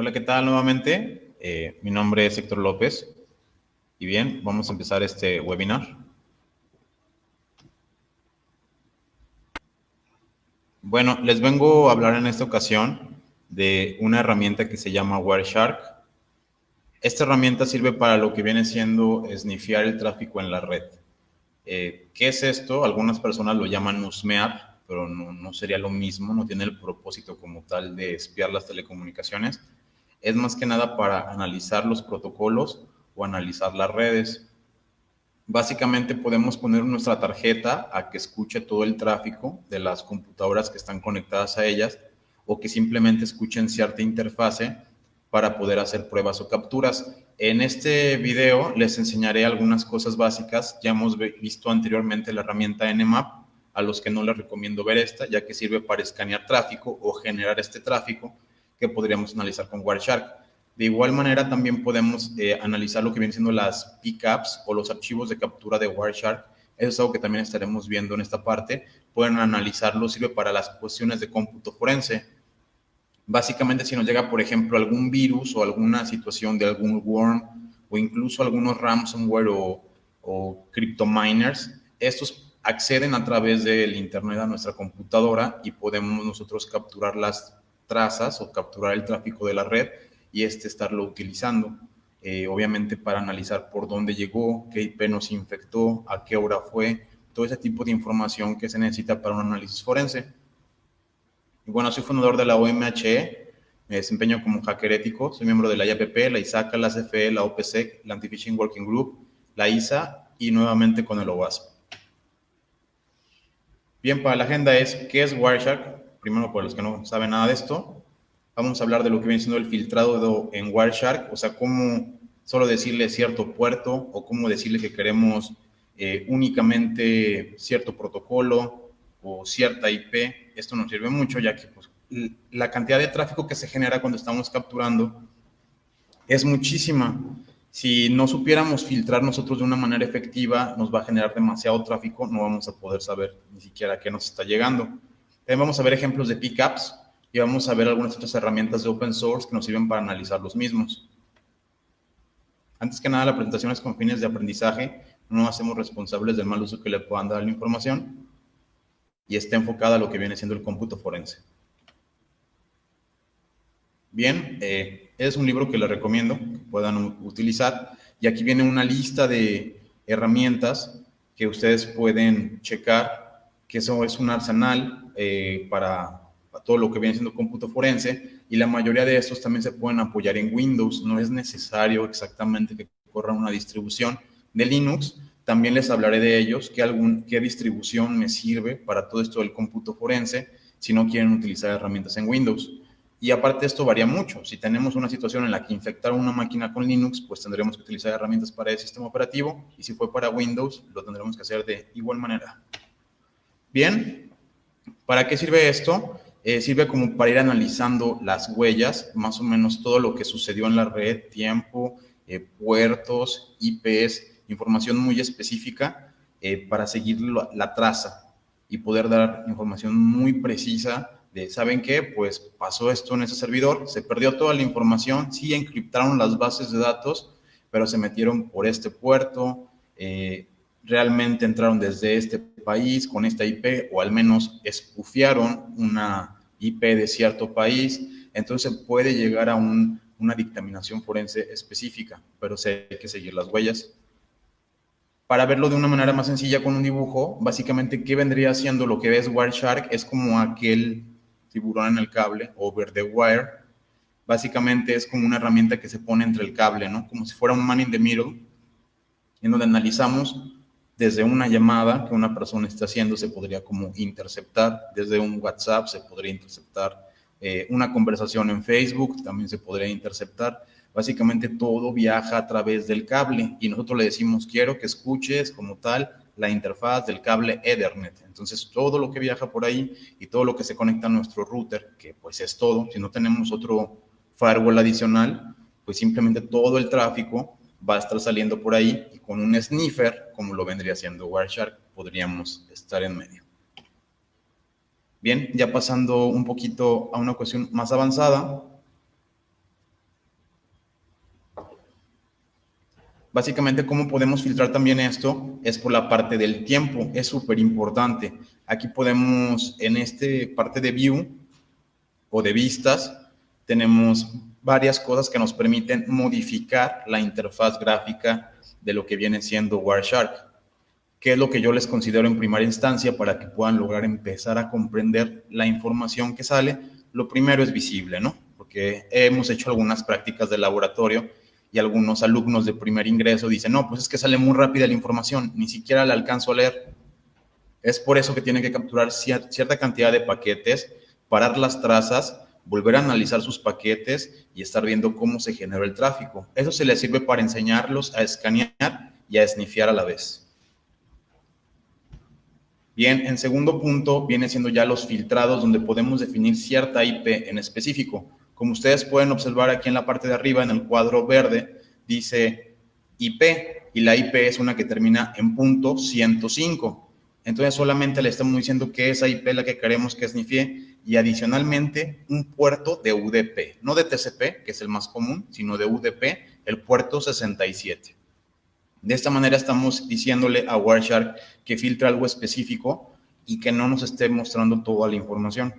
Hola, ¿qué tal nuevamente? Mi nombre es Héctor López y bien, vamos a empezar este webinar. Bueno, les vengo a hablar en esta ocasión de una herramienta que se llama Wireshark. Esta herramienta sirve para lo que viene siendo snifear el tráfico en la red. ¿Qué es esto? Algunas personas lo llaman husmear, pero no sería lo mismo, no tiene el propósito como tal de espiar las telecomunicaciones. Es más que nada para analizar los protocolos o analizar las redes. Básicamente podemos poner nuestra tarjeta a que escuche todo el tráfico de las computadoras que están conectadas a ellas o que simplemente escuchen cierta interfase para poder hacer pruebas o capturas. En este video les enseñaré algunas cosas básicas. Ya hemos visto anteriormente la herramienta Nmap, a los que no les recomiendo ver esta, ya que sirve para escanear tráfico o generar este tráfico que podríamos analizar con Wireshark. De igual manera, también podemos analizar lo que vienen siendo las pickups o los archivos de captura de Wireshark. Eso es algo que también estaremos viendo en esta parte. Pueden analizarlo, sirve para las cuestiones de cómputo forense. Básicamente, si nos llega, por ejemplo, algún virus o alguna situación de algún worm o incluso algunos ransomware o cryptominers, estos acceden a través del internet a nuestra computadora y podemos nosotros capturar las trazas o capturar el tráfico de la red y estarlo utilizando. Obviamente para analizar por dónde llegó, qué IP nos infectó, a qué hora fue, todo ese tipo de información que se necesita para un análisis forense. Y bueno, soy fundador de la OMHE, me desempeño como hacker ético, soy miembro de la IAPP, la ISACA, la CFE, la OPSEC, la Anti-Phishing Working Group, la ISA y nuevamente con el OWASP. Bien, para la agenda es, ¿qué es Wireshark? Primero, para los que no saben nada de esto, vamos a hablar de lo que viene siendo el filtrado en Wireshark, o sea, cómo solo decirle cierto puerto o cómo decirle que queremos únicamente cierto protocolo o cierta IP. Esto nos sirve mucho ya que pues, la cantidad de tráfico que se genera cuando estamos capturando es muchísima. Si no supiéramos filtrar nosotros de una manera efectiva, nos va a generar demasiado tráfico, no vamos a poder saber ni siquiera qué nos está llegando. También vamos a ver ejemplos de pickups y vamos a ver algunas otras herramientas de open source que nos sirven para analizar los mismos. Antes que nada, la presentación es con fines de aprendizaje, no nos hacemos responsables del mal uso que le puedan dar a la información y está enfocada a lo que viene siendo el cómputo forense. Bien, es un libro que les recomiendo que puedan utilizar y aquí viene una lista de herramientas que ustedes pueden checar, que eso es un arsenal para todo lo que viene siendo cómputo forense y la mayoría de estos también se pueden apoyar en Windows, no es necesario exactamente que corran una distribución de Linux. También les hablaré de ellos, qué distribución me sirve para todo esto del cómputo forense si no quieren utilizar herramientas en Windows. Y aparte esto varía mucho. Si tenemos una situación en la que infectar una máquina con Linux, pues tendremos que utilizar herramientas para el sistema operativo. Y si fue para Windows, lo tendremos que hacer de igual manera. Bien, ¿para qué sirve esto? Sirve como para ir analizando las huellas, más o menos todo lo que sucedió en la red, tiempo, puertos, IPs, información muy específica para seguir la traza y poder dar información muy precisa de, ¿saben qué? Pues pasó esto en ese servidor, se perdió toda la información, sí encriptaron las bases de datos, pero se metieron por este puerto, realmente entraron desde este país con esta IP o al menos espufiaron una IP de cierto país, entonces puede llegar a una dictaminación forense específica, pero sí hay que seguir las huellas. Para verlo de una manera más sencilla con un dibujo, básicamente, ¿qué vendría siendo lo que ves Wireshark? Es como aquel tiburón en el cable, over the wire. Básicamente es como una herramienta que se pone entre el cable, ¿no? Como si fuera un man in the middle, en donde analizamos desde una llamada que una persona está haciendo, se podría como interceptar, desde un WhatsApp se podría interceptar, una conversación en Facebook también se podría interceptar. Básicamente todo viaja a través del cable y nosotros le decimos, quiero que escuches como tal la interfaz del cable Ethernet. Entonces todo lo que viaja por ahí y todo lo que se conecta a nuestro router, que pues es todo, si no tenemos otro firewall adicional, pues simplemente todo el tráfico va a estar saliendo por ahí y con un sniffer, como lo vendría haciendo Wireshark, podríamos estar en medio. Bien, ya pasando un poquito a una cuestión más avanzada, Básicamente, ¿cómo podemos filtrar también esto? Es por la parte del tiempo, es súper importante. Aquí podemos, en este parte de view o de vistas, tenemos varias cosas que nos permiten modificar la interfaz gráfica de lo que viene siendo Wireshark, que es lo que yo les considero en primera instancia para que puedan lograr empezar a comprender la información que sale. Lo primero es visible, ¿no? Porque hemos hecho algunas prácticas de laboratorio y algunos alumnos de primer ingreso dicen, no, pues es que sale muy rápida la información, ni siquiera la alcanzo a leer. Es por eso que tienen que capturar cierta cantidad de paquetes, parar las trazas, volver a analizar sus paquetes y estar viendo cómo se generó el tráfico. Eso se les sirve para enseñarlos a escanear y a snifear a la vez. Bien, en segundo punto viene siendo ya los filtrados, donde podemos definir cierta IP en específico. Como ustedes pueden observar aquí en la parte de arriba, en el cuadro verde, dice IP, y la IP es una que termina en punto 105. Entonces solamente le estamos diciendo que esa IP es la que queremos que snifie, y adicionalmente un puerto de UDP, no de TCP, que es el más común, sino de UDP, el puerto 67. De esta manera estamos diciéndole a Wireshark que filtre algo específico y que no nos esté mostrando toda la información.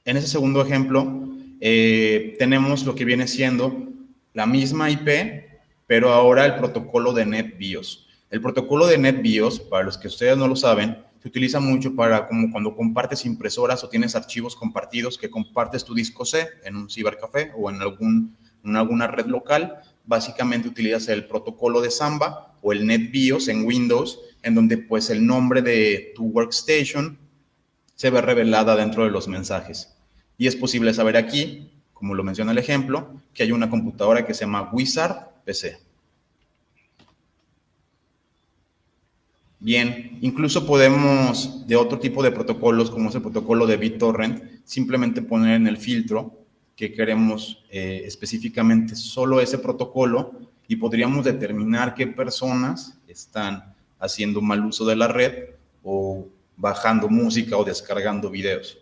En ese segundo ejemplo, tenemos lo que viene siendo la misma IP, pero ahora el protocolo de NetBIOS. El protocolo de NetBIOS, para los que ustedes no lo saben, se utiliza mucho para como cuando compartes impresoras o tienes archivos compartidos, que compartes tu disco C en un cibercafé o en alguna red local. Básicamente utilizas el protocolo de Samba o el NetBIOS en Windows, en donde pues el nombre de tu workstation se ve revelada dentro de los mensajes. Y es posible saber aquí, como lo menciona el ejemplo, que hay una computadora que se llama Wizard PC. Bien, incluso podemos, de otro tipo de protocolos, como es el protocolo de BitTorrent, simplemente poner en el filtro que queremos específicamente solo ese protocolo y podríamos determinar qué personas están haciendo mal uso de la red o bajando música o descargando videos.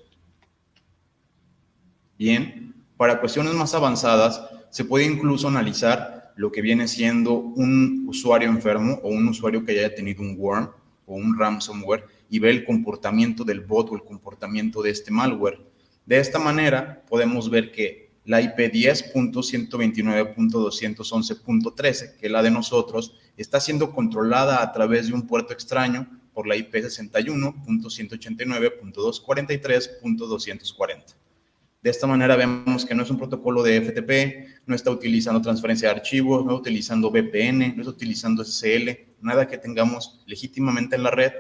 Bien, para cuestiones más avanzadas, se puede incluso analizar lo que viene siendo un usuario enfermo o un usuario que haya tenido un worm o un ransomware y ver el comportamiento del bot o el comportamiento de este malware. De esta manera, podemos ver que la IP 10.129.211.13, que es la de nosotros, está siendo controlada a través de un puerto extraño por la IP 61.189.243.240. De esta manera vemos que no es un protocolo de FTP, no está utilizando transferencia de archivos, no está utilizando VPN, no está utilizando SSL, nada que tengamos legítimamente en la red.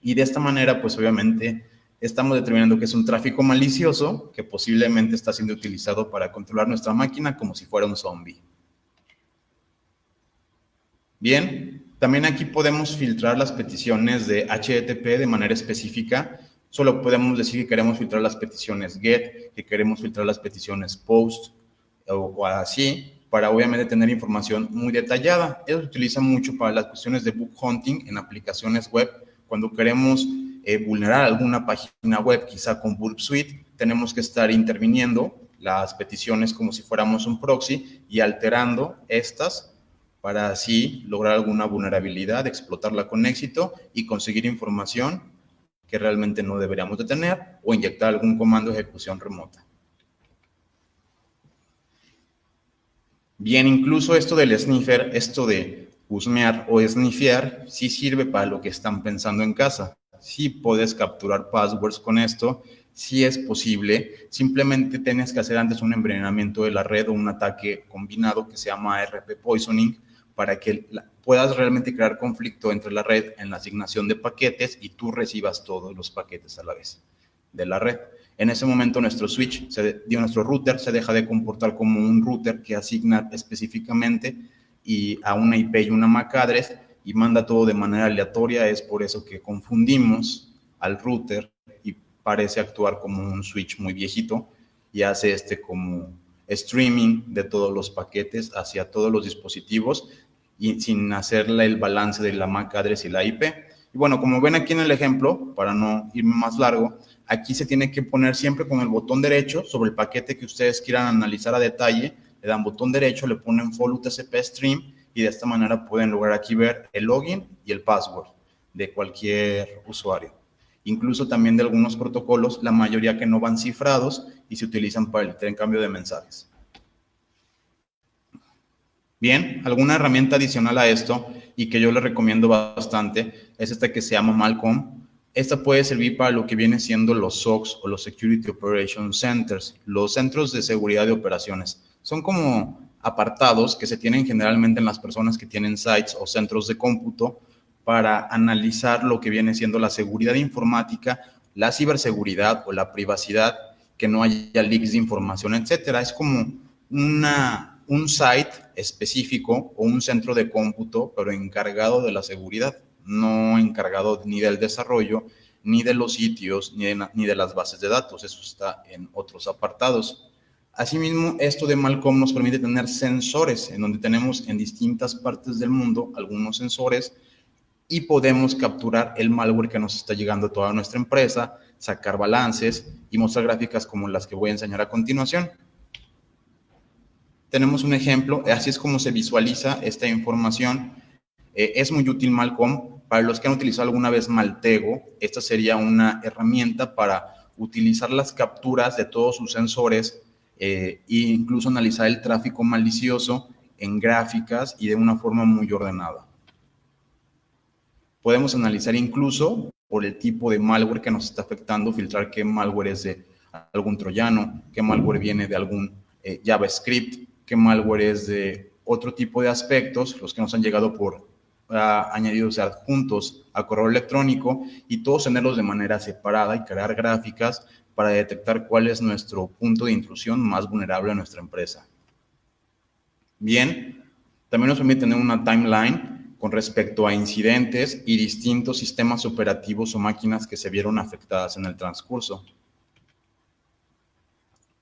Y de esta manera, pues obviamente, estamos determinando que es un tráfico malicioso que posiblemente está siendo utilizado para controlar nuestra máquina como si fuera un zombie. Bien, también aquí podemos filtrar las peticiones de HTTP de manera específica. Solo podemos decir que queremos filtrar las peticiones GET, que queremos filtrar las peticiones POST o así, para obviamente tener información muy detallada. Eso se utiliza mucho para las cuestiones de bug hunting en aplicaciones web. Cuando queremos vulnerar alguna página web, quizá con Burp Suite, tenemos que estar interviniendo las peticiones como si fuéramos un proxy y alterando estas para así lograr alguna vulnerabilidad, explotarla con éxito y conseguir información que realmente no deberíamos de tener o inyectar algún comando de ejecución remota. Bien, incluso esto del sniffer, esto de husmear o snifear, sí sirve para lo que están pensando en casa. Sí puedes capturar passwords con esto, sí es posible. Simplemente tienes que hacer antes un envenenamiento de la red o un ataque combinado que se llama RP Poisoning para que puedas realmente crear conflicto entre la red en la asignación de paquetes y tú recibas todos los paquetes a la vez de la red. En ese momento nuestro switch, nuestro router se deja de comportar como un router que asigna específicamente y a una IP y una MAC address y manda todo de manera aleatoria. Es por eso que confundimos al router y parece actuar como un switch muy viejito y hace como streaming de todos los paquetes hacia todos los dispositivos y sin hacerle el balance de la MAC address y la IP. Y bueno, como ven aquí en el ejemplo, para no irme más largo, aquí se tiene que poner siempre con el botón derecho sobre el paquete que ustedes quieran analizar a detalle, le dan botón derecho, le ponen follow TCP stream y de esta manera pueden lograr aquí ver el login y el password de cualquier usuario. Incluso también de algunos protocolos, la mayoría que no van cifrados y se utilizan para el intercambio de mensajes. Bien, alguna herramienta adicional a esto y que yo les recomiendo bastante es esta que se llama Malcom. Esta puede servir para lo que viene siendo los SOCs o los Security Operation Centers, los centros de seguridad de operaciones. Son como apartados que se tienen generalmente en las personas que tienen sites o centros de cómputo para analizar lo que viene siendo la seguridad informática, la ciberseguridad o la privacidad, que no haya leaks de información, etcétera. Es como un site específico o un centro de cómputo, pero encargado de la seguridad, no encargado ni del desarrollo, ni de los sitios, ni de las bases de datos. Eso está en otros apartados. Asimismo, esto de Malcom nos permite tener sensores, en donde tenemos en distintas partes del mundo algunos sensores y podemos capturar el malware que nos está llegando a toda nuestra empresa, sacar balances y mostrar gráficas como las que voy a enseñar a continuación. Tenemos un ejemplo, así es como se visualiza esta información. Es muy útil Malcom. Para los que han utilizado alguna vez Maltego, esta sería una herramienta para utilizar las capturas de todos sus sensores e incluso analizar el tráfico malicioso en gráficas y de una forma muy ordenada. Podemos analizar incluso por el tipo de malware que nos está afectando, filtrar qué malware es de algún troyano, qué malware viene de algún JavaScript, qué malware es de otro tipo de aspectos, los que nos han llegado por añadidos adjuntos a correo electrónico, y todos tenerlos de manera separada y crear gráficas para detectar cuál es nuestro punto de intrusión más vulnerable a nuestra empresa. Bien, también nos permite tener una timeline con respecto a incidentes y distintos sistemas operativos o máquinas que se vieron afectadas en el transcurso.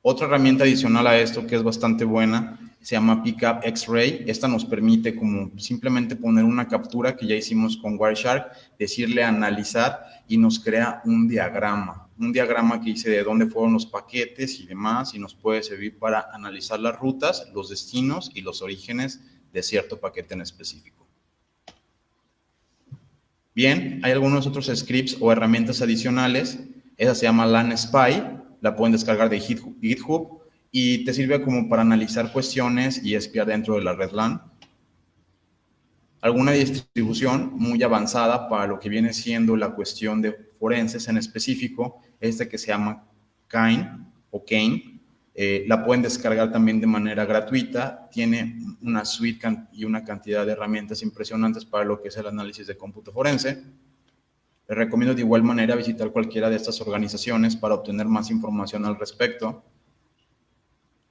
Otra herramienta adicional a esto que es bastante buena se llama Pickup X-Ray. Esta nos permite como simplemente poner una captura que ya hicimos con Wireshark, decirle analizar y nos crea un diagrama que dice de dónde fueron los paquetes y demás, y nos puede servir para analizar las rutas, los destinos y los orígenes de cierto paquete en específico. Bien, hay algunos otros scripts o herramientas adicionales. Esa se llama LAN Spy, la pueden descargar de GitHub y te sirve como para analizar cuestiones y espiar dentro de la red LAN. Alguna distribución muy avanzada para lo que viene siendo la cuestión de forenses en específico, esta que se llama Kine o Kane. La pueden descargar también de manera gratuita. Tiene una suite y una cantidad de herramientas impresionantes para lo que es el análisis de cómputo forense. Les recomiendo de igual manera visitar cualquiera de estas organizaciones para obtener más información al respecto.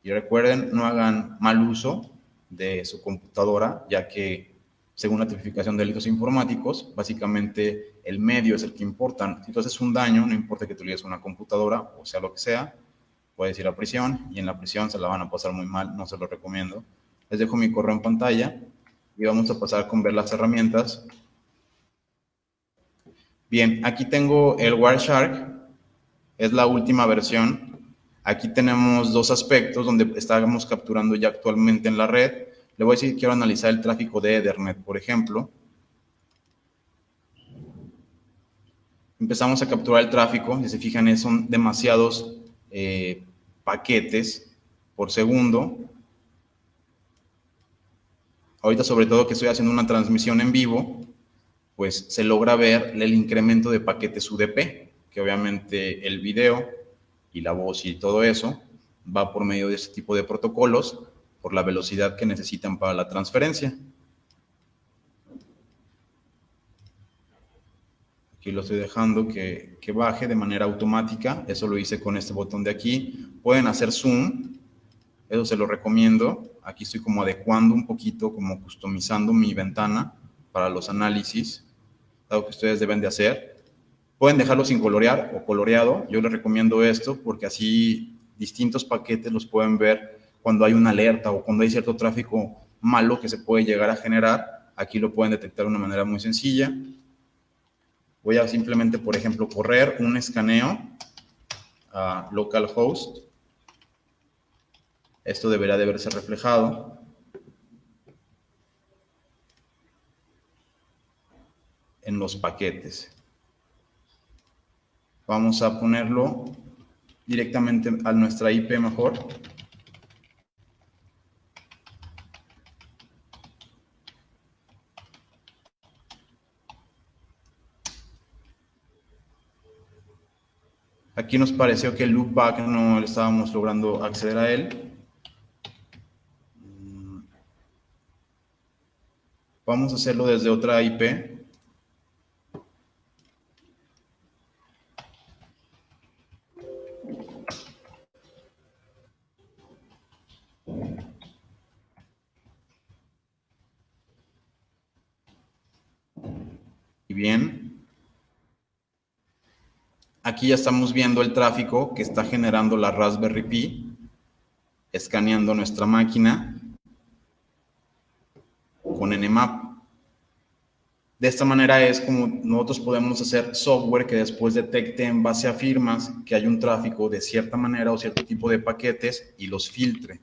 Y recuerden, no hagan mal uso de su computadora, ya que según la tipificación de delitos informáticos, básicamente el medio es el que importa. Si tú haces un daño, no importa que tú utilices una computadora o sea lo que sea, puedes ir a prisión y en la prisión se la van a pasar muy mal, no se lo recomiendo. Les dejo mi correo en pantalla y vamos a pasar con ver las herramientas. Bien, aquí tengo el Wireshark, es la última versión. Aquí tenemos dos aspectos donde estamos capturando ya actualmente en la red. Le voy a decir que quiero analizar el tráfico de Ethernet, por ejemplo. Empezamos a capturar el tráfico. Si se fijan, son demasiados paquetes por segundo. Ahorita, sobre todo que estoy haciendo una transmisión en vivo, pues se logra ver el incremento de paquetes UDP, que obviamente el video y la voz y todo eso va por medio de este tipo de protocolos por la velocidad que necesitan para la transferencia. Aquí lo estoy dejando que baje de manera automática. Eso lo hice con este botón de aquí. Pueden hacer zoom, eso se lo recomiendo. Aquí estoy como adecuando un poquito, como customizando mi ventana para los análisis, algo que ustedes deben de hacer. Pueden dejarlo sin colorear o coloreado. Yo les recomiendo esto porque así distintos paquetes los pueden ver cuando hay una alerta o cuando hay cierto tráfico malo que se puede llegar a generar. Aquí lo pueden detectar de una manera muy sencilla. Voy a simplemente, por ejemplo, correr un escaneo a localhost. Esto deberá de verse reflejado en los paquetes. Vamos a ponerlo directamente a nuestra IP mejor. Aquí nos pareció que el loopback no estábamos logrando acceder a él. Vamos a hacerlo desde otra IP. Y bien, aquí ya estamos viendo el tráfico que está generando la Raspberry Pi, escaneando nuestra máquina con Nmap. De esta manera es como nosotros podemos hacer software que después detecte en base a firmas que hay un tráfico de cierta manera o cierto tipo de paquetes y los filtre.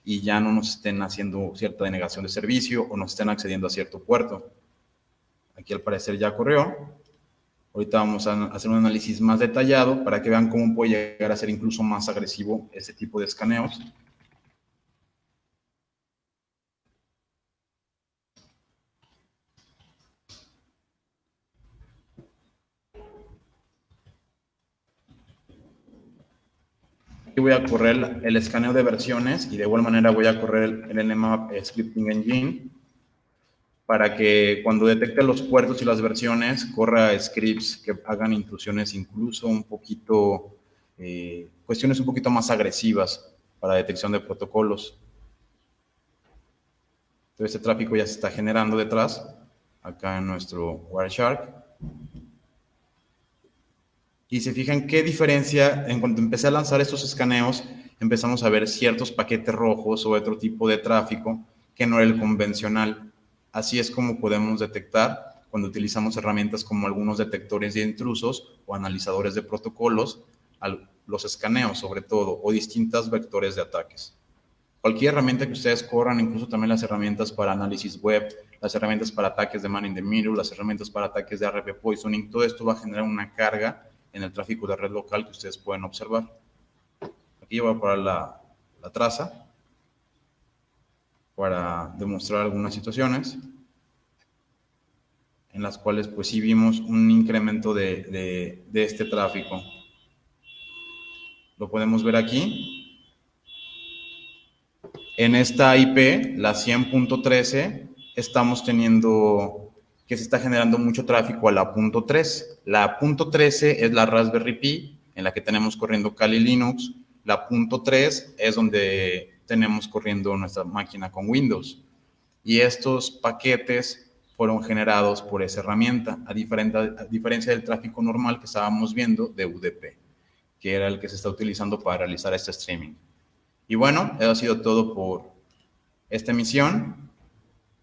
Y ya no nos estén haciendo cierta denegación de servicio o nos estén accediendo a cierto puerto. Aquí al parecer ya corrió. Ahorita vamos a hacer un análisis más detallado para que vean cómo puede llegar a ser incluso más agresivo este tipo de escaneos. Aquí voy a correr el escaneo de versiones y de igual manera voy a correr el Nmap Scripting Engine para que cuando detecte los puertos y las versiones corra scripts que hagan intrusiones incluso un poquito, cuestiones un poquito más agresivas para detección de protocolos. Todo este tráfico ya se está generando detrás, acá en nuestro Wireshark. Y se fijan qué diferencia, en cuanto empecé a lanzar estos escaneos, empezamos a ver ciertos paquetes rojos o otro tipo de tráfico que no era el convencional. Así es como podemos detectar cuando utilizamos herramientas como algunos detectores de intrusos o analizadores de protocolos, los escaneos sobre todo, o distintos vectores de ataques. Cualquier herramienta que ustedes corran, incluso también las herramientas para análisis web, las herramientas para ataques de man in the middle, las herramientas para ataques de RP poisoning, todo esto va a generar una carga en el tráfico de red local que ustedes pueden observar. Aquí voy a poner la traza para demostrar algunas situaciones en las cuales pues sí vimos un incremento de este tráfico. Lo podemos ver aquí. En esta IP, la 100.13, estamos teniendo que se está generando mucho tráfico a la .3. La .13 es la Raspberry Pi, en la que tenemos corriendo Kali Linux. La .3 es donde tenemos corriendo nuestra máquina con Windows. Y estos paquetes fueron generados por esa herramienta, a diferencia del tráfico normal que estábamos viendo de UDP, que era el que se está utilizando para realizar este streaming. Y bueno, eso ha sido todo por esta emisión.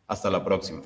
Hasta la próxima.